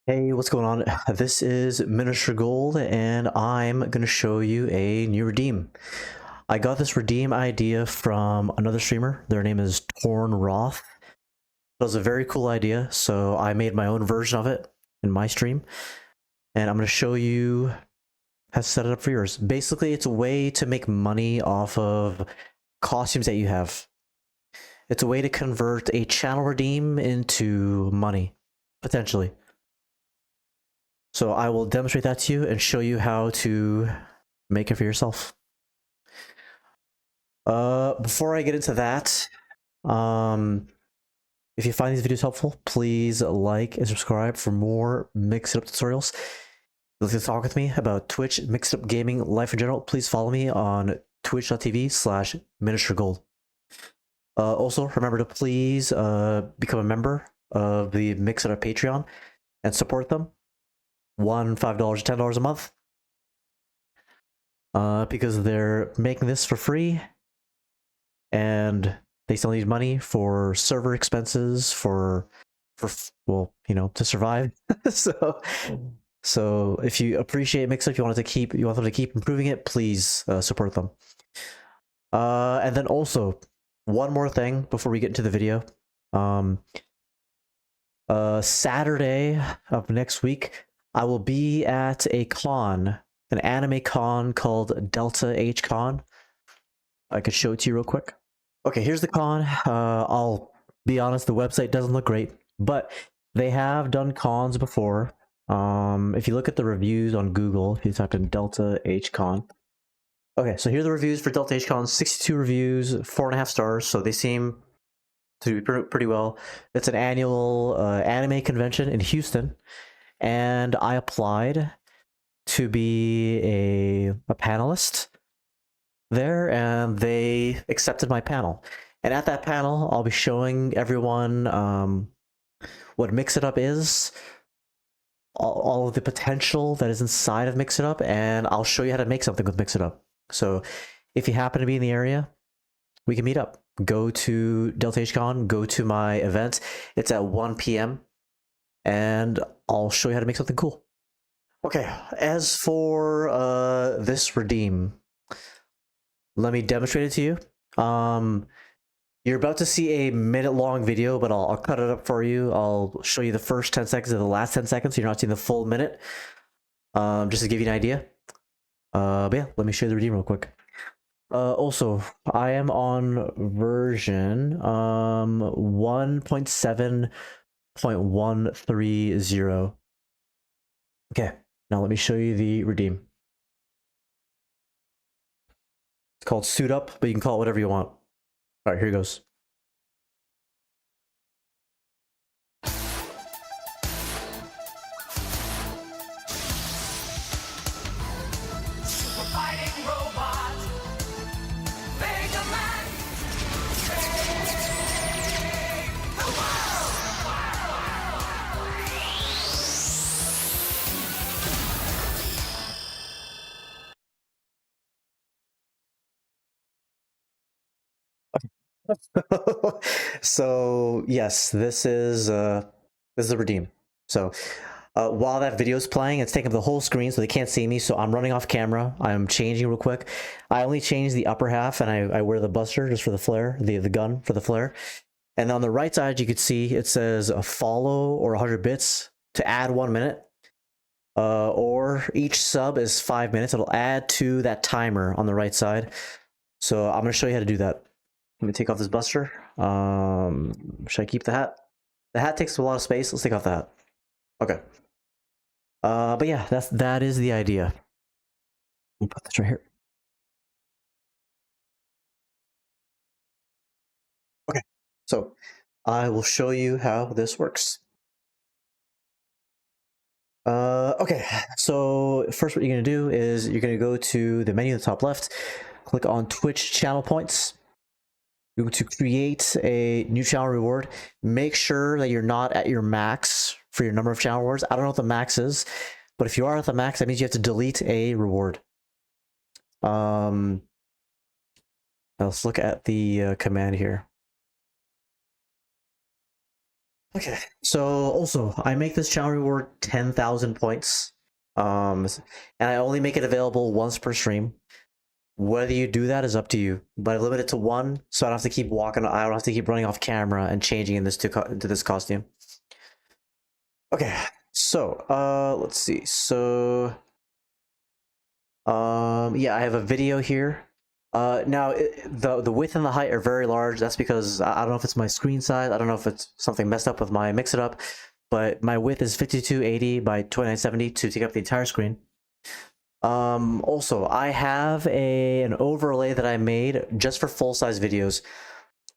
Hey, what's going on? This is Minister Gold, and I'm going to show you a new redeem. I got this redeem idea from another streamer. Their name is Torn Roth. It was a very cool idea, so I made my own version of it in my stream, and I'm going to show you how to set it up for yours. Basically, it's a way to make money off of costumes that you have. It's a way to convert a channel redeem into money, potentially. So I will demonstrate that to you and show you how to make it for yourself. Before I get into that, if you find these videos helpful, please like and subscribe for more Mix It Up tutorials. If you'd like to talk with me about Twitch, Mix It Up Gaming, life in general, please follow me on twitch.tv/ministergold. Also, remember to please become a member of the Mix It Up Patreon and support them. $1, $5, $10 a month. Because they're making this for free and they still need money for server expenses for well, you know, to survive. so if you appreciate Mixup, you want them to keep improving it, please support them. And then also one more thing before we get into the video. Saturday of next week, I will be at a con, an anime con called Delta H Con. I could show it to you real quick. Okay, here's the con. I'll be honest, the website doesn't look great, but they have done cons before. If you look at the reviews on Google, if you type in Delta H Con. Okay, so here are the reviews for Delta H Con. 62 reviews, 4.5 stars, so they seem to be pretty well. It's an annual anime convention in Houston, and I applied to be a panelist there, and they accepted my panel. And at that panel, I'll be showing everyone what Mix It Up is, all of the potential that is inside of Mix It Up, and I'll show you how to make something with Mix It Up. So if you happen to be in the area, we can meet up. Go to Delta HCon, go to my event. It's at 1 p.m. and I'll show you how to make something cool. Okay, as for this redeem, let me demonstrate it to you. You're about to see a minute-long video, but I'll cut it up for you. I'll show you the first 10 seconds of the last 10 seconds, so you're not seeing the full minute. Just to give you an idea. But yeah, let me show you the redeem real quick. Also, I am on version 1.7.130. Okay, now let me show you the redeem. It's called Suit Up, but you can call it whatever you want. All right, here it goes. So yes, this is the redeem. So while that video is playing, it's taking up the whole screen, so they can't see me. So I'm running off camera. I'm changing real quick. I only change the upper half, and I wear the buster just for the flare, the gun for the flare. And on the right side, you could see it says a follow or 100 bits to add 1 minute. Or each sub is 5 minutes. It'll add to that timer on the right side. So I'm going to show you how to do that. Let me take off this buster. Should I keep the hat? The hat takes a lot of space. Let's take off the hat. Okay. But yeah, that is the idea. We'll put this right here. Okay. So I will show you how this works. Okay. So first, what you're gonna do is you're gonna go to the menu in the top left, click on Twitch channel points. You're going to create a new channel reward. Make sure that you're not at your max for your number of channel rewards. I don't know what the max is, but if you are at the max, that means you have to delete a reward. Let's look at the command here. Okay, so also I make this channel reward 10,000 points, and I only make it available once per stream. Whether you do that is up to you, but I limit it to one, so I don't have to keep walking. I don't have to keep running off camera and changing in this to this costume. Okay, so let's see. So yeah, I have a video here. Now the width and the height are very large. That's because I don't know if it's my screen size. I don't know if it's something messed up with my mix it up, but my width is 5280 by 2970 to take up the entire screen. Also, I have an overlay that I made just for full size videos.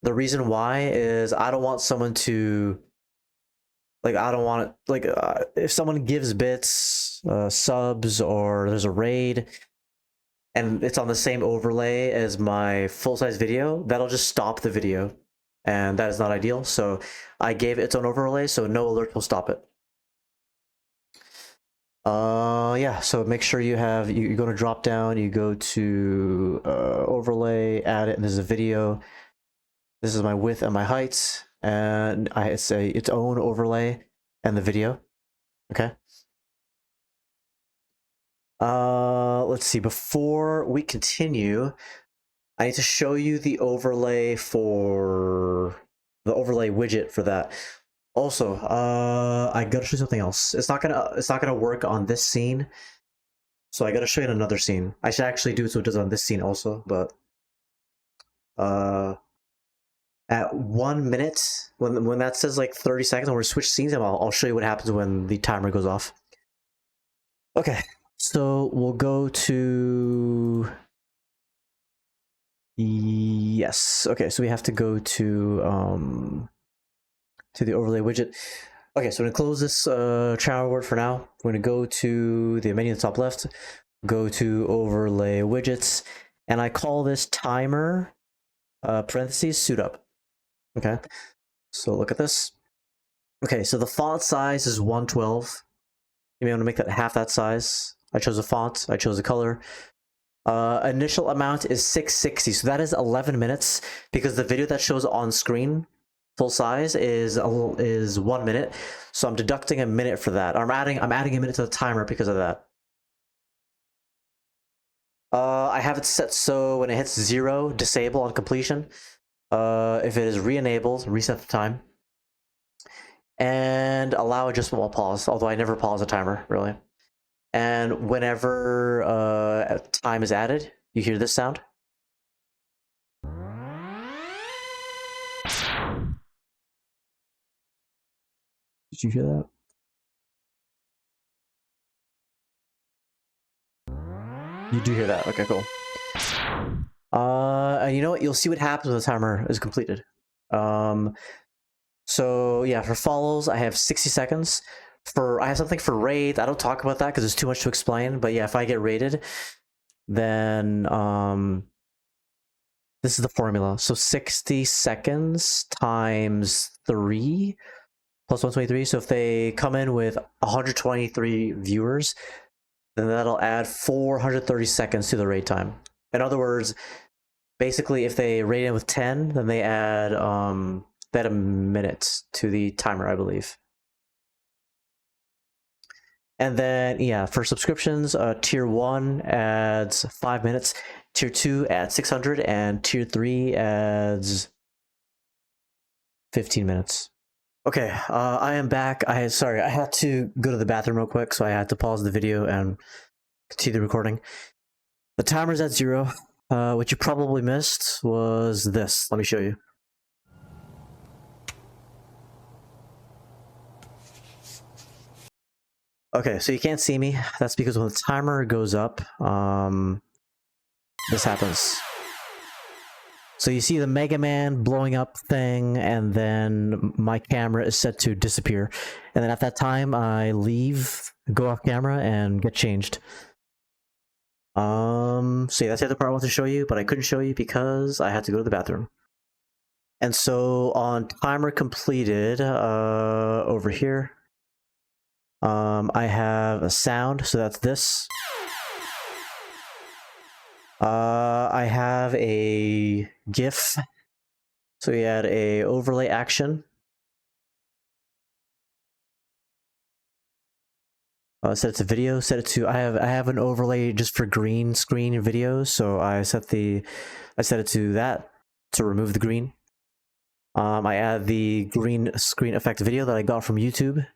The reason why is I don't want someone to I don't want it if someone gives bits, subs, or there's a raid and it's on the same overlay as my full size video, that'll just stop the video, and that is not ideal. So I gave it its own overlay, so no alert will stop it. Yeah, so make sure you have, you're going to drop down, you go to overlay, add it, and there's a video. This is my width and my height, and it's its own overlay and the video. Okay. Let's see, before we continue, I need to show you the overlay for the overlay widget for that. Also, I gotta show you something else. It's not gonna work on this scene, so I gotta show you another scene. I should actually do it so it does on this scene also, but at 1 minute, when that says like 30 seconds, when we switch scenes, I'll show you what happens when the timer goes off. Okay, so we'll go to yes. Okay, so we have to go to the overlay widget. Okay, so I'm gonna close this channel word for now. We're gonna go to the menu in the top left, go to overlay widgets, and I call this timer parentheses suit up. Okay, so look at this. Okay, so the font size is 112. You may want to make that half that size. I chose a font, I chose a color. Initial amount is 660, so that is 11 minutes because the video that shows on screen full size is 1 minute, so I'm deducting a minute for that. I'm adding a minute to the timer because of that. I have it set so when it hits 0, disable on completion. If it is re-enabled, reset the time, and allow adjustment while pause. Although I never pause a timer really. And whenever time is added, you hear this sound. Did you hear that? You do hear that. Okay, cool. And you know what? You'll see what happens when the timer is completed. So yeah, for follows, I have 60 seconds. I have something for raid. I don't talk about that because it's too much to explain. But yeah, if I get raided, then this is the formula. So 60 seconds times 3 plus 123. So if they come in with 123 viewers, then that'll add 430 seconds to the raid time. In other words, basically, if they raid in with 10, then they add a minute to the timer, I believe. And then, yeah, for subscriptions, tier 1 adds 5 minutes, tier 2 adds 600, and tier 3 adds 15 minutes. Okay, I am back. Sorry, I had to go to the bathroom real quick, so I had to pause the video and continue the recording. The timer's at 0. What you probably missed was this. Let me show you. Okay, so you can't see me. That's because when the timer goes up, this happens. So you see the Mega Man blowing up thing, and then my camera is set to disappear. And then at that time, I leave, go off camera, and get changed. So yeah, that's the other part I want to show you, but I couldn't show you because I had to go to the bathroom. And so on timer completed, over here, I have a sound, so that's this. I have a GIF, so we had a overlay action. Set it to video. Set it to I have an overlay just for green screen videos, so I set it to that to remove the green. I add the green screen effect video that I got from YouTube,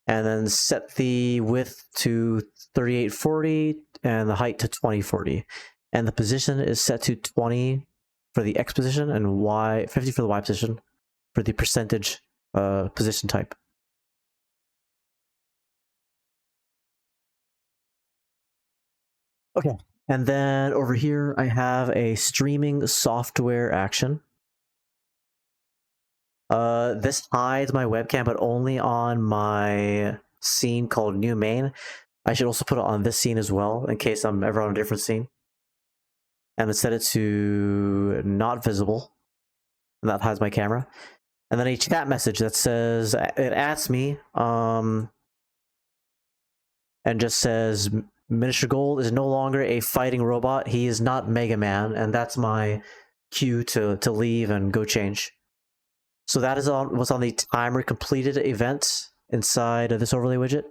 and then set the width to 3840 and the height to 2040, and the position is set to 20 for the X position and 50 for the Y position for the percentage position type. Okay, and then over here I have a streaming software action. This hides my webcam, but only on my scene called New Main. I should also put it on this scene as well, in case I'm ever on a different scene. And then set it to not visible, and that hides my camera. And then a chat message that says, it asks me, and just says, Minister Gold is no longer a fighting robot. He is not Mega Man, and that's my cue to leave and go change. So that is what's on the timer completed event inside of this overlay widget.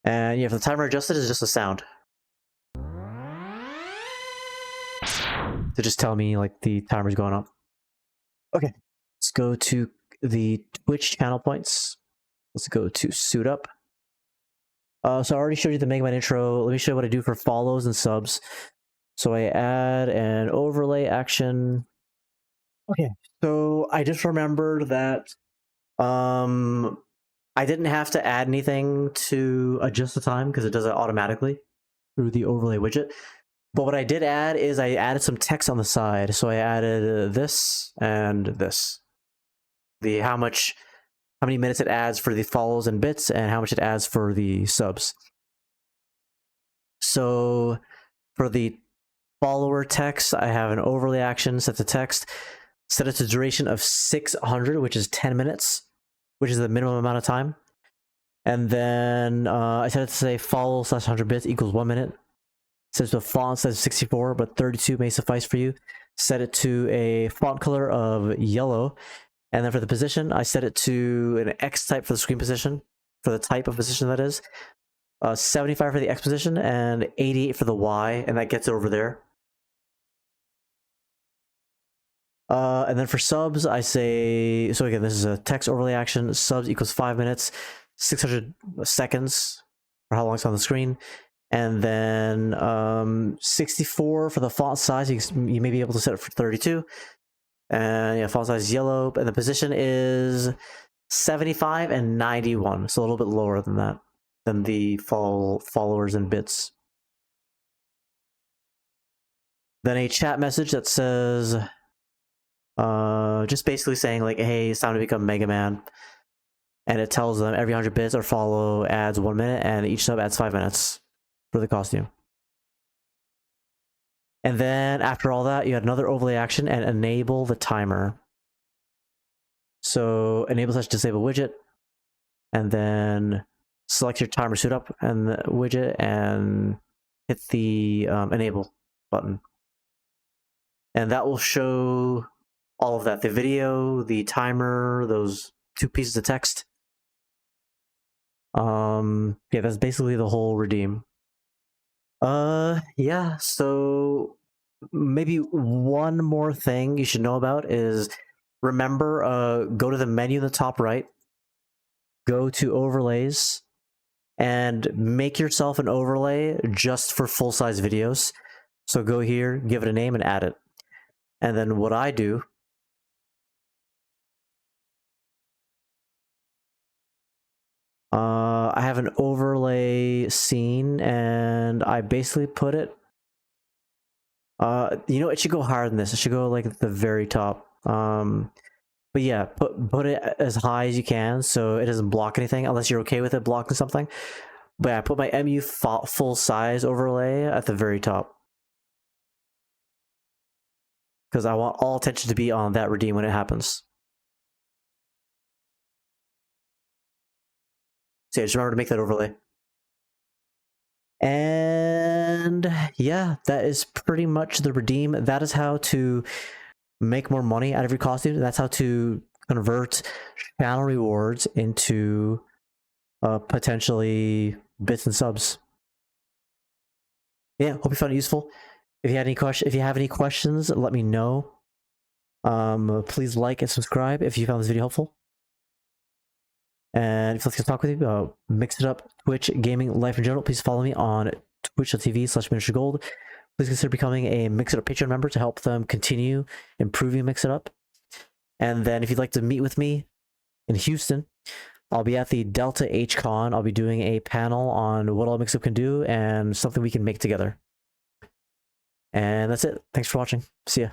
And yeah, if the timer adjusted is just a sound to just tell me like the timer's going up. Okay, let's go to the Twitch channel points. Let's go to suit up. So I already showed you the Mega Man intro. Let me show you what I do for follows and subs. So I add an overlay action. Okay, so I just remembered that I didn't have to add anything to adjust the time because it does it automatically through the overlay widget. But what I did add is I added some text on the side. So I added this and this. How many minutes it adds for the follows and bits, and how much it adds for the subs. So for the follower text, I have an overlay action set to text, set it to duration of 600, which is 10 minutes, which is the minimum amount of time. And then I set it to say follow / 100 bits equals 1 minute. Set it to a font size of 64, but 32 may suffice for you. Set it to a font color of yellow. And then for the position, I set it to an X type for the screen position, for the type of position that is. 75 for the X position and 88 for the Y, and that gets it over there. And then for subs, I say, so again, this is a text overlay action. Subs equals 5 minutes, 600 seconds for how long it's on the screen. And then 64 for the font size. You may be able to set it for 32. And yeah, font size is yellow, and the position is 75 and 91, so a little bit lower than that, than the followers and bits. Then a chat message that says, just basically saying like, hey, it's time to become Mega Man. And it tells them every 100 bits or follow adds 1 minute, and each sub adds 5 minutes for the costume. And then after all that, you had another overlay action and enable the timer. So enable / disable widget, and then select your timer suit up and the widget and hit the enable button. And that will show all of that, the video, the timer, those 2 pieces of text. Yeah, that's basically the whole redeem. Yeah, so maybe one more thing you should know about is, remember, go to the menu in the top right, go to overlays, and make yourself an overlay just for full-size videos. So go here, give it a name, and add it. And then what I do, I have an overlay scene, and I basically put it, you know, it should go higher than this. It should go like at the very top. But yeah, put it as high as you can so it doesn't block anything, unless you're okay with it blocking something. But yeah, I put my MU full size overlay at the very top, because I want all attention to be on that redeem when it happens. So yeah, just remember to make that overlay. And yeah, that is pretty much the redeem. That is how to make more money out of your costume. That's how to convert channel rewards into potentially bits and subs. Yeah, hope you found it useful. If you have any questions, let me know. Please like and subscribe if you found this video helpful. And if you'd like to talk with you, Mix It Up, Twitch, gaming, life in general, please follow me on twitch.tv/miniaturegold. Please consider becoming a Mix It Up Patreon member to help them continue improving Mix It Up. And then if you'd like to meet with me in Houston, I'll be at the Delta HCon. I'll be doing a panel on what all Mix Up can do and something we can make together. And that's it. Thanks for watching. See ya.